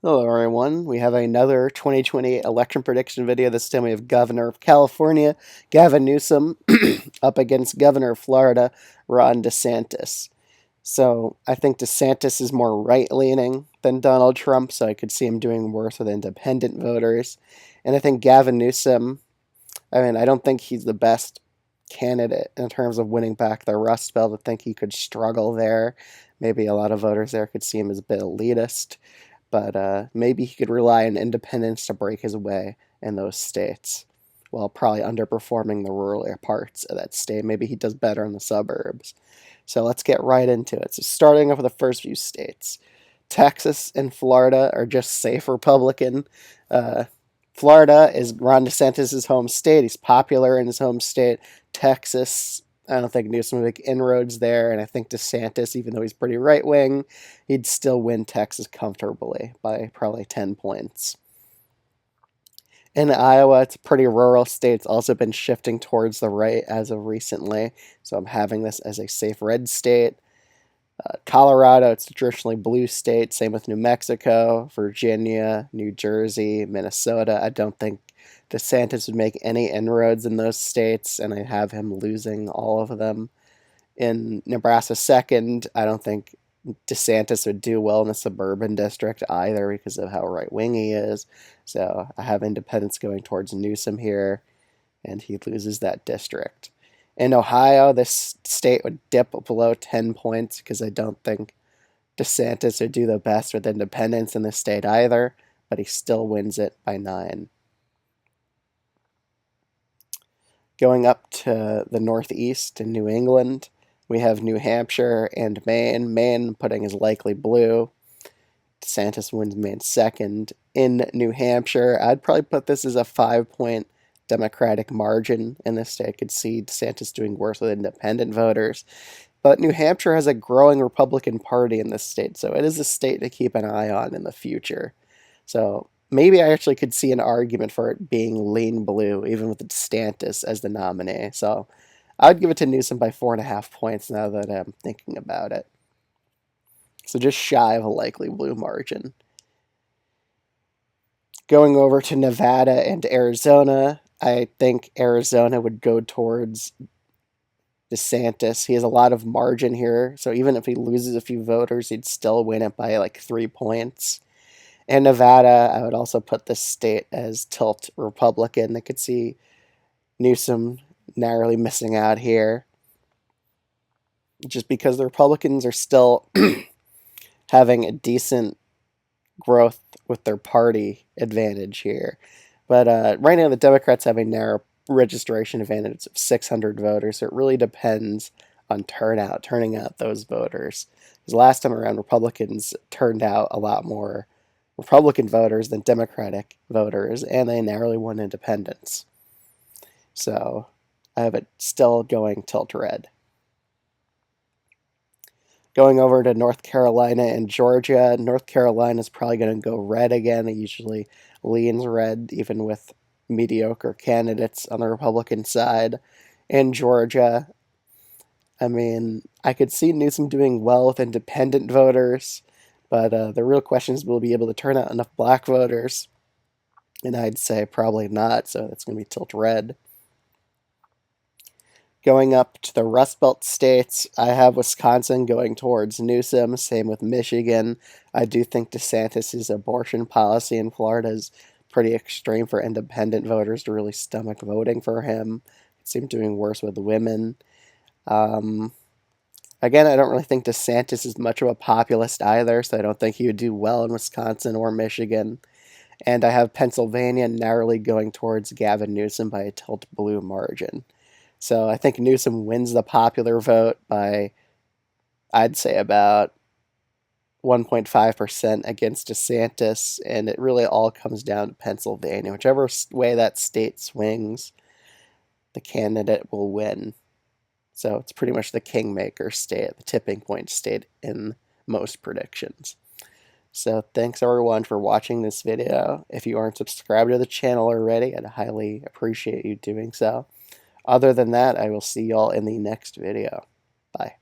Hello everyone, we have another 2020 election prediction video. This time we have Governor of California, Gavin Newsom, up against Governor of Florida, Ron DeSantis. So I think DeSantis is more right-leaning than Donald Trump, so I could see him doing worse with independent voters. And I think Gavin Newsom, I don't think he's the best candidate in terms of winning back the Rust Belt. I think he could struggle there. Maybe a lot of voters there could see him as a bit elitist, but maybe he could rely on independence to break his way in those states, while probably underperforming the rural parts of that state. Maybe he does better in the suburbs. So let's get right into it. So starting off with the first few states, Texas and Florida are just safe Republican. Florida is Ron DeSantis' home state. He's popular in his home state. Texas, I don't think Newsom would make inroads there, and I think DeSantis, even though he's pretty right-wing, he'd still win Texas comfortably by probably 10 points. In Iowa, it's a pretty rural state. It's also been shifting towards the right as of recently, so I'm having this as a safe red state. Colorado, it's a traditionally blue state. Same with New Mexico, Virginia, New Jersey, Minnesota. I don't think DeSantis would make any inroads in those states, and I have him losing all of them. In Nebraska second, I don't think DeSantis would do well in the suburban district either because of how right-wing he is. So I have independents going towards Newsom here, and he loses that district. In Ohio, this state would dip below 10 points because I don't think DeSantis would do the best with independents in the state either, but he still wins it by 9. Going up to the northeast in New England, we have New Hampshire and Maine. Maine putting is likely blue. DeSantis wins Maine second. In New Hampshire, I'd probably put this as a 5-point Democratic margin in this state. I could see DeSantis doing worse with independent voters. But New Hampshire has a growing Republican Party in this state, so it is a state to keep an eye on in the future. So maybe I actually could see an argument for it being lean blue, even with DeSantis as the nominee. So I would give it to Newsom by 4.5 points now that I'm thinking about it. So just shy of a likely blue margin. Going over to Nevada and Arizona, I think Arizona would go towards DeSantis. He has a lot of margin here, so even if he loses a few voters, he'd still win it by like 3 points. And Nevada, I would also put this state as tilt Republican. I could see Newsom narrowly missing out here, just because the Republicans are still having a decent growth with their party advantage here. But right now, the Democrats have a narrow registration advantage of 600 voters, so it really depends on turning out those voters. Because last time around, Republicans turned out a lot more Republican voters than Democratic voters, and they narrowly won independents. So I have it still going tilt red. Going over to North Carolina and Georgia, North Carolina is probably going to go red again. It usually leans red, even with mediocre candidates on the Republican side. In Georgia, I could see Newsom doing well with independent voters, but the real question is, will he be able to turn out enough black voters? And I'd say probably not, so that's going to be tilt red. Going up to the Rust Belt states, I have Wisconsin going towards Newsom, same with Michigan. I do think DeSantis' abortion policy in Florida is pretty extreme for independent voters to really stomach voting for him. It seemed doing worse with women. Again, I don't really think DeSantis is much of a populist either, so I don't think he would do well in Wisconsin or Michigan. And I have Pennsylvania narrowly going towards Gavin Newsom by a tilt blue margin. So I think Newsom wins the popular vote by, I'd say, about 1.5% against DeSantis, and it really all comes down to Pennsylvania. Whichever way that state swings, the candidate will win. So it's pretty much the kingmaker state, the tipping point state in most predictions. So thanks everyone for watching this video. If you aren't subscribed to the channel already, I'd highly appreciate you doing so. Other than that, I will see y'all in the next video. Bye.